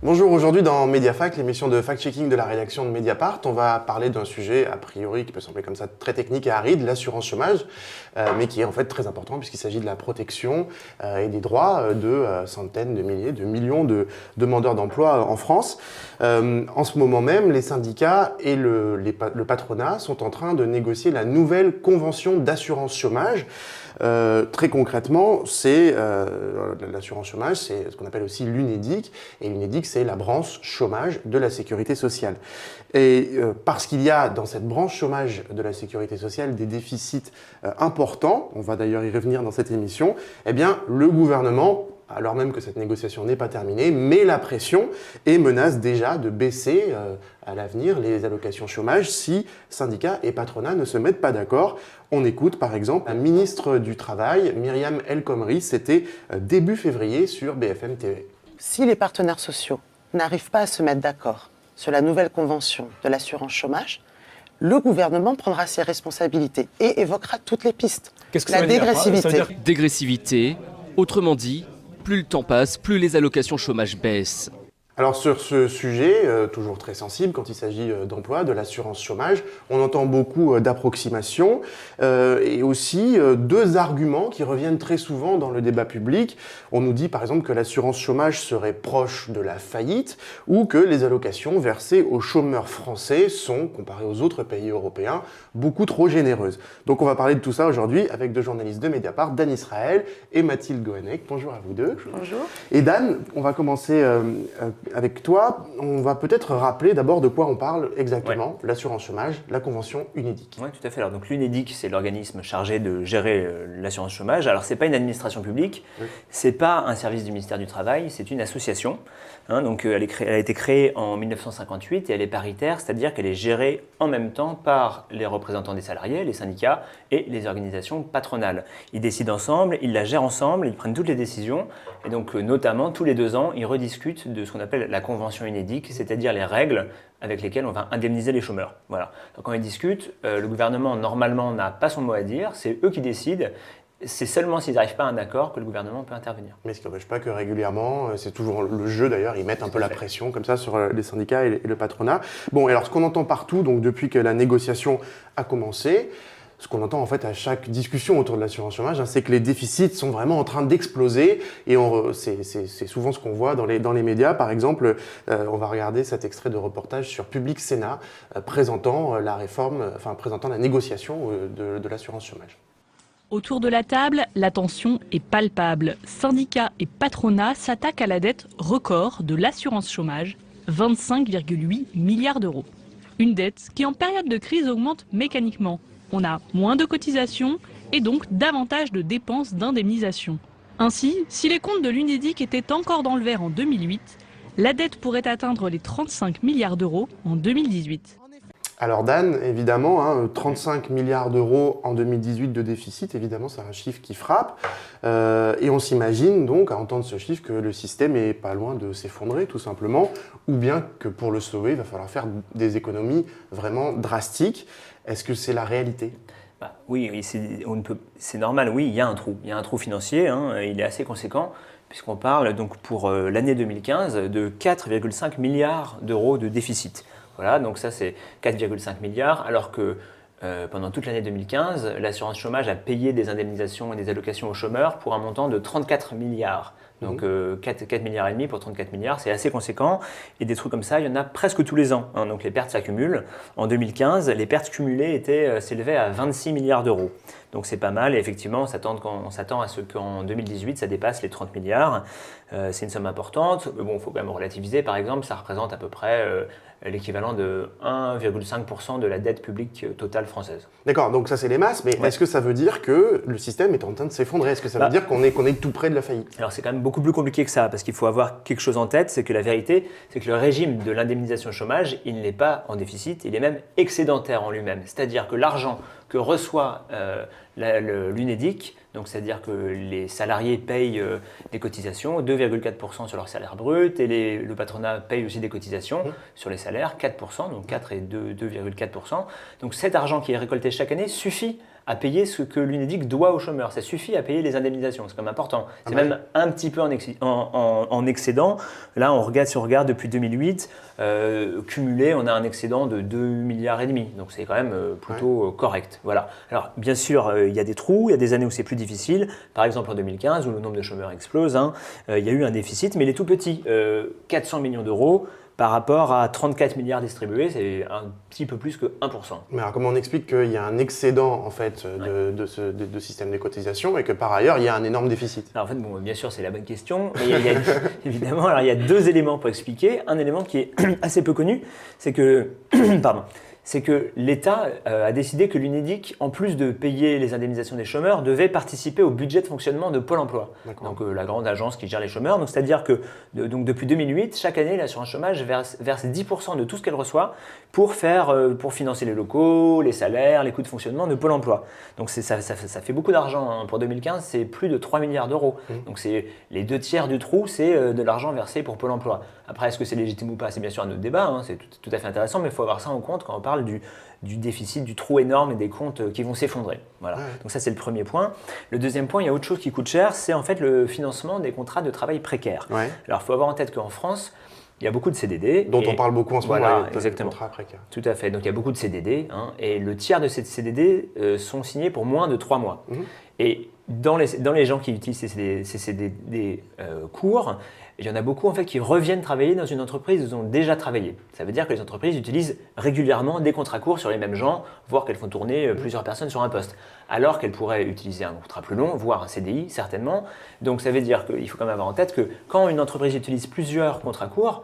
Bonjour, aujourd'hui dans Mediafact, l'émission de fact-checking de la rédaction de Mediapart, on va parler d'un sujet a priori qui peut sembler comme ça très technique et aride, l'assurance chômage, mais qui est en fait très important puisqu'il s'agit de la protection et des droits de centaines de milliers, de millions de demandeurs d'emploi en France. En ce moment même, les syndicats et le patronat sont en train de négocier la nouvelle convention d'assurance chômage. Très concrètement, c'est l'assurance chômage, c'est ce qu'on appelle aussi l'UNEDIC, et l'UNEDIC c'est la branche chômage de la sécurité sociale. Et parce qu'il y a dans cette branche chômage de la sécurité sociale des déficits importants, on va d'ailleurs y revenir dans cette émission, eh bien le gouvernement, alors même que cette négociation n'est pas terminée, met la pression et menace déjà de baisser à l'avenir les allocations chômage si syndicats et patronat ne se mettent pas d'accord. On écoute par exemple la ministre du Travail, Myriam El Khomri, c'était début février sur BFM TV. Si les partenaires sociaux n'arrivent pas à se mettre d'accord sur la nouvelle convention de l'assurance chômage, le gouvernement prendra ses responsabilités et évoquera toutes les pistes. Qu'est-ce que la ça veut dire ? dégressivité. Ça veut dire... Dégressivité, autrement dit, plus le temps passe, plus les allocations chômage baissent. Alors sur ce sujet, toujours très sensible quand il s'agit d'emploi, de l'assurance chômage, on entend beaucoup d'approximations et aussi deux arguments qui reviennent très souvent dans le débat public. On nous dit par exemple que l'assurance chômage serait proche de la faillite ou que les allocations versées aux chômeurs français sont, comparées aux autres pays européens, beaucoup trop généreuses. Donc on va parler de tout ça aujourd'hui avec deux journalistes de Mediapart, Dan Israël et Mathilde Goenec. Bonjour à vous deux. Bonjour. Et Dan, on va commencer avec toi. On va peut-être rappeler d'abord de quoi on parle exactement, l'assurance chômage, la convention UNEDIC. Oui, tout à fait. Alors, donc, l'UNEDIC, c'est l'organisme chargé de gérer l'assurance chômage. Alors, ce n'est pas une administration publique, ce n'est pas un service du ministère du Travail, c'est une association. Donc, elle a été créée en 1958 et elle est paritaire, c'est-à-dire qu'elle est gérée en même temps par les représentants des salariés, les syndicats et les organisations patronales. Ils décident ensemble, ils la gèrent ensemble, ils prennent toutes les décisions et donc notamment tous les 2 ans, ils rediscutent de ce qu'on appelle la convention UNEDIC, c'est-à-dire les règles avec lesquelles on va indemniser les chômeurs. Voilà. Donc, quand ils discutent, le gouvernement normalement n'a pas son mot à dire, c'est eux qui décident. C'est seulement s'ils n'arrivent pas à un accord que le gouvernement peut intervenir. Mais ce qui n'empêche pas que régulièrement, c'est toujours le jeu d'ailleurs, ils mettent un peu la pression comme ça sur les syndicats et le patronat. Bon, et alors ce qu'on entend partout, donc depuis que la négociation a commencé, ce qu'on entend en fait à chaque discussion autour de l'assurance chômage, c'est que les déficits sont vraiment en train d'exploser et c'est souvent ce qu'on voit dans les médias. Par exemple, on va regarder cet extrait de reportage sur Public Sénat présentant la réforme, présentant la négociation de l'assurance chômage. Autour de la table, la tension est palpable. Syndicats et patronat s'attaquent à la dette record de l'assurance chômage, 25,8 milliards d'euros. Une dette qui en période de crise augmente mécaniquement. On a moins de cotisations et donc davantage de dépenses d'indemnisation. Ainsi, si les comptes de l'UNEDIC étaient encore dans le vert en 2008, la dette pourrait atteindre les 35 milliards d'euros en 2018. Alors Dan, évidemment, 35 milliards d'euros en 2018 de déficit, évidemment c'est un chiffre qui frappe. Et on s'imagine donc, à entendre ce chiffre, que le système est pas loin de s'effondrer tout simplement, ou bien que pour le sauver, il va falloir faire des économies vraiment drastiques. Est-ce que c'est la réalité ? Oui, c'est normal, oui, il y a un trou financier, il est assez conséquent, puisqu'on parle donc pour l'année 2015 de 4,5 milliards d'euros de déficit. Voilà, donc ça c'est 4,5 milliards, alors que pendant toute l'année 2015, l'assurance chômage a payé des indemnisations et des allocations aux chômeurs pour un montant de 34 milliards. Donc 4 milliards et demi pour 34 milliards, c'est assez conséquent. Et des trucs comme ça, il y en a presque tous les ans. Donc les pertes s'accumulent. En 2015, les pertes cumulées s'élevaient à 26 milliards d'euros. Donc c'est pas mal. Et effectivement, on s'attend à ce qu'en 2018, ça dépasse les 30 milliards. C'est une somme importante. Mais bon, il faut quand même relativiser. Par exemple, ça représente à peu près l'équivalent de 1,5% de la dette publique totale française. D'accord, donc ça c'est les masses, mais est-ce que ça veut dire que le système est en train de s'effondrer ? Est-ce que ça veut dire qu'on est tout près de la faillite ? Alors c'est quand même beaucoup plus compliqué que ça, parce qu'il faut avoir quelque chose en tête, c'est que la vérité, c'est que le régime de l'indemnisation chômage, il n'est pas en déficit, il est même excédentaire en lui-même. C'est-à-dire que l'argent que reçoit l'UNEDIC, donc c'est-à-dire que les salariés payent des cotisations, 2,4% sur leur salaire brut, et le patronat paye aussi des cotisations sur les salaires, 4%, donc 4 et 2,4%. Donc cet argent qui est récolté chaque année suffit à payer ce que l'UNEDIC doit aux chômeurs. Ça suffit à payer les indemnisations, c'est quand même important. C'est Ah ouais. même un petit peu en excédent. Là, si on regarde depuis 2008, cumulé, on a un excédent de 2,5 milliards. Donc c'est quand même plutôt correct. Voilà. Alors bien sûr, il y a des trous, il y a des années où c'est plus difficile. Par exemple en 2015, où le nombre de chômeurs explose, il y a eu un déficit, mais il est tout petit. 400 millions d'euros. Par rapport à 34 milliards distribués, c'est un petit peu plus que 1%. Mais alors, comment on explique qu'il y a un excédent en fait de ce système de cotisation et que par ailleurs il y a un énorme déficit? Alors en fait, bon, bien sûr, c'est la bonne question, mais évidemment, alors il y a deux éléments pour expliquer. Un élément qui est assez peu connu, c'est que, c'est que l'État a décidé que l'UNEDIC, en plus de payer les indemnisations des chômeurs, devait participer au budget de fonctionnement de Pôle emploi, donc la grande agence qui gère les chômeurs. Donc c'est-à-dire que donc depuis 2008, chaque année, l'assurance chômage verse 10% de tout ce qu'elle reçoit pour financer les locaux, les salaires, les coûts de fonctionnement de Pôle emploi. Donc ça fait beaucoup d'argent. Pour 2015, c'est plus de 3 milliards d'euros. Donc c'est les 2/3 du trou, c'est de l'argent versé pour Pôle emploi. Après, est-ce que c'est légitime ou pas? C'est bien sûr un autre débat, c'est tout à fait intéressant, mais il faut avoir ça en compte quand on parle du déficit, du trou énorme et des comptes qui vont s'effondrer. Voilà. Ouais. Donc ça, c'est le premier point. Le deuxième point, il y a autre chose qui coûte cher, c'est en fait le financement des contrats de travail précaires. Ouais. Alors, il faut avoir en tête qu'en France, il y a beaucoup de CDD. Dont on parle beaucoup en ce moment, voilà, exactement. Contrats précaires. Tout à fait. Donc il y a beaucoup de CDD, et le tiers de ces CDD sont signés pour moins de 3 mois. Et dans les gens qui utilisent ces CDD courts, il y en a beaucoup en fait qui reviennent travailler dans une entreprise où ils ont déjà travaillé. Ça veut dire que les entreprises utilisent régulièrement des contrats courts sur les mêmes gens, voire qu'elles font tourner plusieurs personnes sur un poste. Alors qu'elles pourraient utiliser un contrat plus long, voire un CDI certainement. Donc ça veut dire qu'il faut quand même avoir en tête que quand une entreprise utilise plusieurs contrats courts,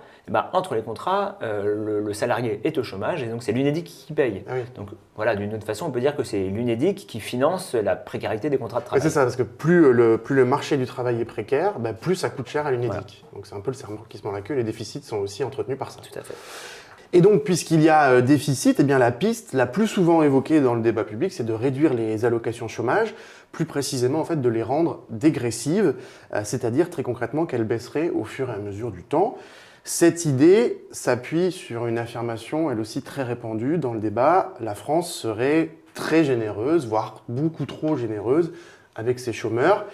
entre les contrats, le salarié est au chômage et donc c'est l'UNEDIC qui paye. Ah oui. Donc voilà, d'une autre façon, on peut dire que c'est l'UNEDIC qui finance la précarité des contrats de travail. C'est ça, parce que plus le marché du travail est précaire, plus ça coûte cher à l'UNEDIC. Voilà. Donc c'est un peu le serpent qui se mord la queue, les déficits sont aussi entretenus par ça. Tout à fait. Et donc, puisqu'il y a déficit, la piste la plus souvent évoquée dans le débat public, c'est de réduire les allocations chômage, plus précisément en fait de les rendre dégressives, c'est-à-dire très concrètement qu'elles baisseraient au fur et à mesure du temps. Cette idée s'appuie sur une affirmation, elle aussi très répandue dans le débat. La France serait très généreuse, voire beaucoup trop généreuse avec ses chômeurs.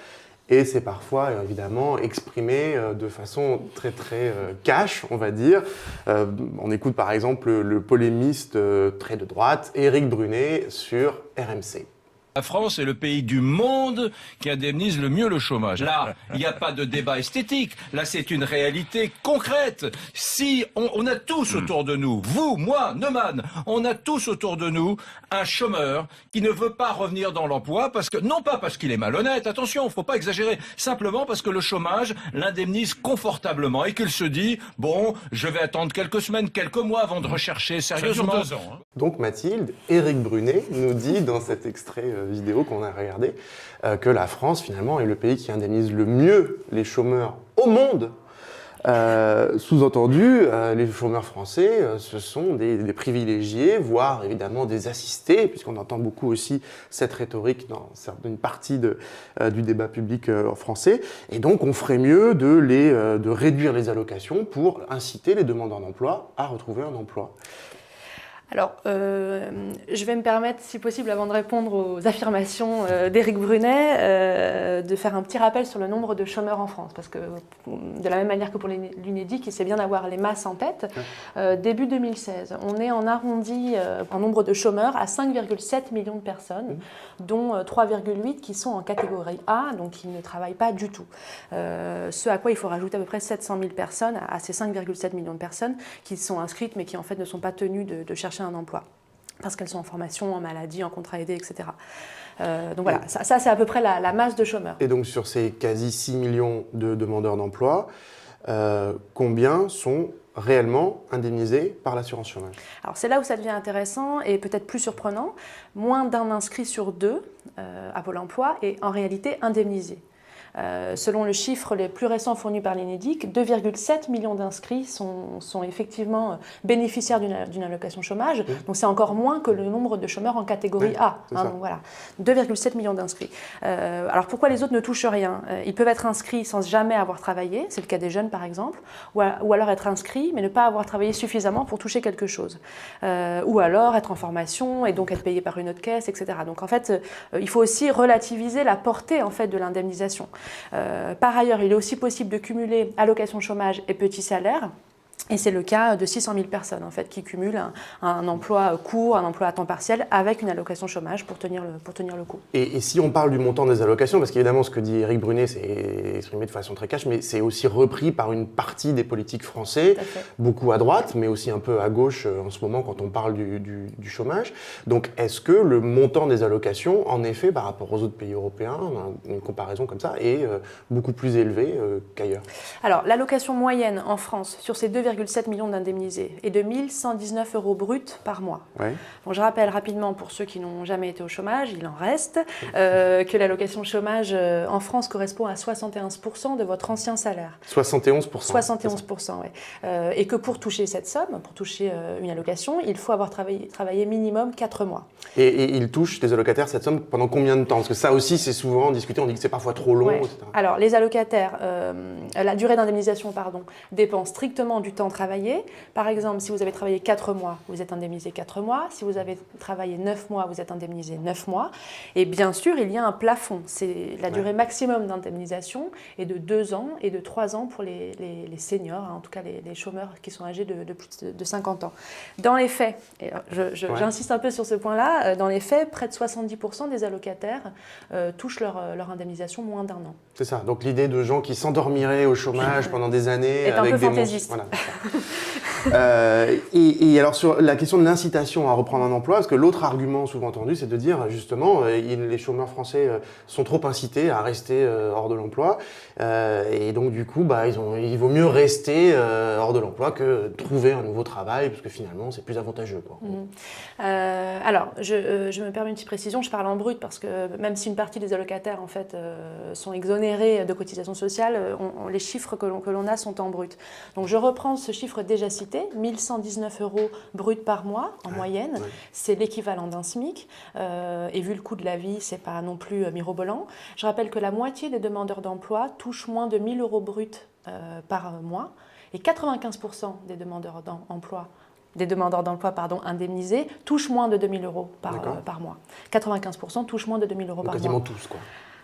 Et c'est parfois, évidemment, exprimé de façon très, très cash, on va dire. On écoute par exemple le polémiste très de droite, Éric Brunet, sur RMC. La France est le pays du monde qui indemnise le mieux le chômage. Là, il n'y a pas de débat esthétique. Là, c'est une réalité concrète. Si on a tous autour de nous, vous, moi, Neumann, on a tous autour de nous un chômeur qui ne veut pas revenir dans l'emploi non pas parce qu'il est malhonnête, attention, faut pas exagérer, simplement parce que le chômage l'indemnise confortablement et qu'il se dit, bon, je vais attendre quelques semaines, quelques mois avant de rechercher sérieusement. Ça dure 2 ans. Donc Mathilde, Éric Brunet nous dit dans cet extrait vidéo qu'on a regardé que la France finalement est le pays qui indemnise le mieux les chômeurs au monde. Sous-entendu, les chômeurs français, ce sont des privilégiés, voire évidemment des assistés, puisqu'on entend beaucoup aussi cette rhétorique dans une partie du débat public français. Et donc on ferait mieux de réduire les allocations pour inciter les demandeurs d'emploi à retrouver un emploi. Alors, je vais me permettre, si possible, avant de répondre aux affirmations d'Éric Brunet, de faire un petit rappel sur le nombre de chômeurs en France. Parce que, de la même manière que pour l'UNEDIC, c'est bien d'avoir les masses en tête. Début 2016, on est en arrondi en nombre de chômeurs à 5,7 millions de personnes, dont 3,8 qui sont en catégorie A, donc qui ne travaillent pas du tout. Ce à quoi il faut rajouter à peu près 700 000 personnes, à ces 5,7 millions de personnes qui sont inscrites, mais qui en fait ne sont pas tenues de chercher un emploi, parce qu'elles sont en formation, en maladie, en contrat aidé, etc. Donc voilà, ça c'est à peu près la masse de chômeurs. Et donc sur ces quasi 6 millions de demandeurs d'emploi, combien sont réellement indemnisés par l'assurance chômage? Alors c'est là où ça devient intéressant et peut-être plus surprenant. Moins d'un inscrit sur 2 à Pôle emploi est en réalité indemnisé. Selon le chiffre les plus récents fournis par l'Unédic, 2,7 millions d'inscrits sont effectivement bénéficiaires d'une allocation chômage. Donc c'est encore moins que le nombre de chômeurs en catégorie A. Donc voilà, 2,7 millions d'inscrits. Alors pourquoi les autres ne touchent rien? Ils peuvent être inscrits sans jamais avoir travaillé, c'est le cas des jeunes par exemple, ou alors être inscrits mais ne pas avoir travaillé suffisamment pour toucher quelque chose. Ou alors être en formation et donc être payé par une autre caisse, etc. Donc en fait, il faut aussi relativiser la portée en fait de l'indemnisation. Par ailleurs, il est aussi possible de cumuler allocation chômage et petit salaire. Et c'est le cas de 600 000 personnes en fait, qui cumulent un emploi court, un emploi à temps partiel avec une allocation chômage pour tenir le coup. Et si on parle du montant des allocations, parce qu'évidemment ce que dit Éric Brunet, c'est exprimé de façon très cash, mais c'est aussi repris par une partie des politiques français, beaucoup à droite, mais aussi un peu à gauche en ce moment quand on parle du chômage. Donc est-ce que le montant des allocations, en effet, par rapport aux autres pays européens, une comparaison comme ça, est beaucoup plus élevé qu'ailleurs? Alors l'allocation moyenne en France sur ces 2,7 millions d'indemnisés est de 1 119 € bruts par mois. Ouais. Bon, je rappelle rapidement pour ceux qui n'ont jamais été au chômage, il en reste, que l'allocation chômage en France correspond à 71% de votre ancien salaire. 71%. 71%, oui. Et que pour toucher cette somme, pour toucher une allocation, il faut avoir travaillé minimum 4 mois. Et ils touchent, les allocataires, cette somme pendant combien de temps? Parce que ça aussi, c'est souvent discuté, on dit que c'est parfois trop long, etc. Alors, les allocataires, la durée d'indemnisation, dépend strictement du temps travaillé. Par exemple, si vous avez travaillé 4 mois, vous êtes indemnisé 4 mois. Si vous avez travaillé 9 mois, vous êtes indemnisé 9 mois. Et bien sûr, il y a un plafond. C'est la durée maximum d'indemnisation est de 2 ans et de 3 ans pour les seniors, en tout cas les chômeurs qui sont âgés de plus de 50 ans. Dans les faits, et j'insiste un peu sur ce point-là, dans les faits, près de 70% des allocataires touchent leur indemnisation moins d'1 an. C'est ça, donc l'idée de gens qui s'endormiraient au chômage pendant des années est avec un peu des fantaisiste. Voilà. Et alors sur la question de l'incitation à reprendre un emploi, parce que l'autre argument souvent entendu, c'est de dire justement les chômeurs français sont trop incités à rester hors de l'emploi, et donc du coup il vaut mieux rester hors de l'emploi que trouver un nouveau travail, parce que finalement c'est plus avantageux, quoi. Alors je me permets une petite précision, je parle en brut parce que même si une partie des allocataires en fait sont exonérés de cotisations sociales, les chiffres que l'on a sont en brut. Donc je reprends ce chiffre déjà cité, 1 119 € bruts par mois en moyenne, c'est l'équivalent d'un SMIC, et vu le coût de la vie, c'est pas non plus mirobolant. Je rappelle que la moitié des demandeurs d'emploi touchent moins de 1 000 € bruts par mois, et 95% des demandeurs d'emploi indemnisés touchent moins de 2 000 € par mois. 95% touchent moins de 2 000 € par mois. Quasiment tous, quoi.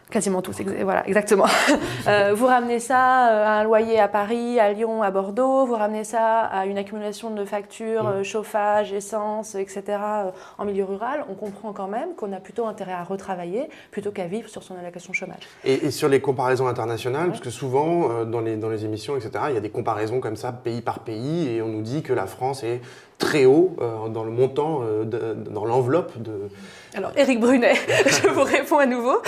Quasiment tous, voilà, exactement. Vous ramenez ça à un loyer à Paris, à Lyon, à Bordeaux, vous ramenez ça à une accumulation de factures, chauffage, essence, etc. En milieu rural, on comprend quand même qu'on a plutôt intérêt à retravailler plutôt qu'à vivre sur son allocation chômage. Et sur les comparaisons internationales, parce que souvent dans les émissions, etc., il y a des comparaisons comme ça, pays par pays, et on nous dit que la France est très haut dans le montant, dans l'enveloppe de... Alors, Éric Brunet, je vous réponds à nouveau.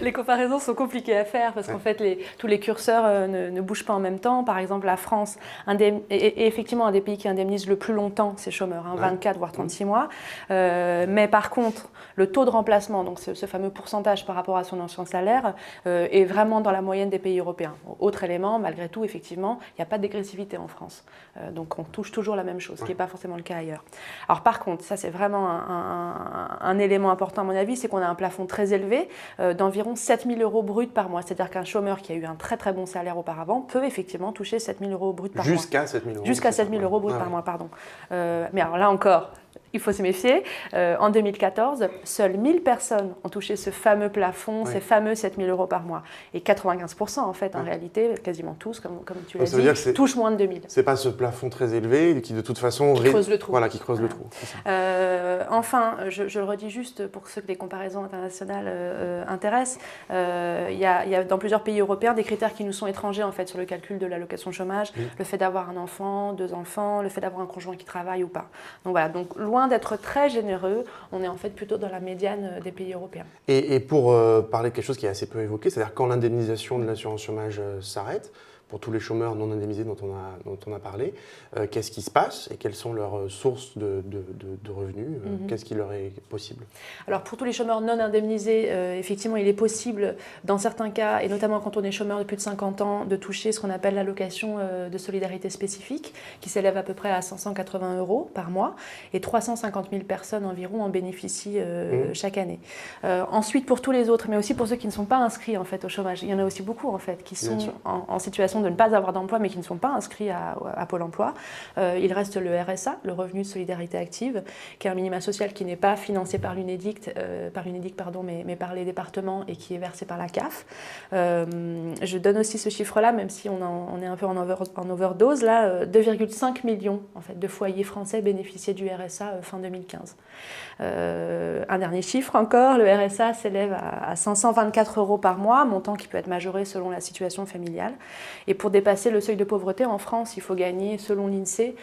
Les comparaisons sont compliquées à faire parce qu'en fait, tous les curseurs ne bougent pas en même temps. Par exemple, la France est effectivement un des pays qui indemnise le plus longtemps ses chômeurs, 24 voire 36 mois. Mais par contre, le taux de remplacement, donc ce fameux pourcentage par rapport à son ancien salaire, est vraiment dans la moyenne des pays européens. Autre élément, malgré tout, effectivement, il n'y a pas de dégressivité en France. Donc on touche toujours la même chose, ce qui n'est pas forcément le cas ailleurs. Alors par contre, ça c'est vraiment un élément important à mon avis, c'est qu'on a un plafond très élevé d'environ 7 000 € bruts par mois. C'est-à-dire qu'un chômeur qui a eu un très très bon salaire auparavant peut effectivement toucher 7 000 € bruts par mois. Jusqu'à 7 000 €. Jusqu'à 7 000 € bruts par mois, pardon. Mais alors là encore, il faut se méfier. En 2014, seules 1000 personnes ont touché ce fameux plafond, ces fameux 7 000 € par mois. Et 95% en fait, en réalité, quasiment tous, comme tu l'as dit, touchent moins de 2 000. C'est pas ce plafond très élevé qui de toute façon... creuse le trou. Voilà, qui creuse le trou. Enfin, je le redis juste pour ceux que les comparaisons internationales intéressent, il y a dans plusieurs pays européens des critères qui nous sont étrangers en fait sur le calcul de l'allocation chômage, le fait d'avoir un enfant, 2 enfants, le fait d'avoir un conjoint qui travaille ou pas. Donc voilà, donc loin d'être très généreux, on est en fait plutôt dans la médiane des pays européens. Et pour parler de quelque chose qui est assez peu évoqué, c'est-à-dire quand l'indemnisation de l'assurance chômage s'arrête, pour tous les chômeurs non indemnisés dont on a parlé. Qu'est-ce qui se passe et quelles sont leurs sources de revenus? Qu'est-ce qui leur est possible? Alors pour tous les chômeurs non indemnisés, effectivement, il est possible, dans certains cas, et notamment quand on est chômeur de plus de 50 ans, de toucher ce qu'on appelle l'allocation de solidarité spécifique, qui s'élève à peu près à 580 € par mois, et 350 000 personnes environ en bénéficient chaque année. Ensuite, pour tous les autres, mais aussi pour ceux qui ne sont pas inscrits en fait, au chômage, il y en a aussi beaucoup en fait, qui sont en situation de ne pas avoir d'emploi, mais qui ne sont pas inscrits à Pôle emploi. Il reste le RSA, le revenu de solidarité active, qui est un minima social qui n'est pas financé par l'UNEDIC, mais par les départements et qui est versé par la CAF. Je donne aussi ce chiffre-là, même si on est un peu en overdose, là, 2,5 millions en fait, de foyers français bénéficiaient du RSA fin 2015. Un dernier chiffre encore, le RSA s'élève à 524 € par mois, montant qui peut être majoré selon la situation familiale. Et pour dépasser le seuil de pauvreté, en France, il faut gagner, selon l'INSEE,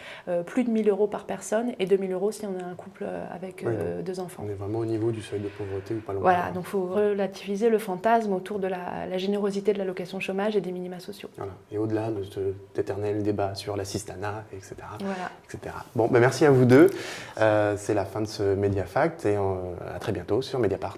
plus de 1 000 € par personne et 2 000 € si on a un couple avec 2 enfants. On est vraiment au niveau du seuil de pauvreté ou pas loin. Voilà, donc il faut relativiser le fantasme autour de la générosité de l'allocation chômage et des minima sociaux. Voilà. Et au-delà de cet éternel débat sur l'assistanat, etc. Voilà. etc. Bon, merci à vous deux. C'est la fin de ce Mediafact et à très bientôt sur Mediapart.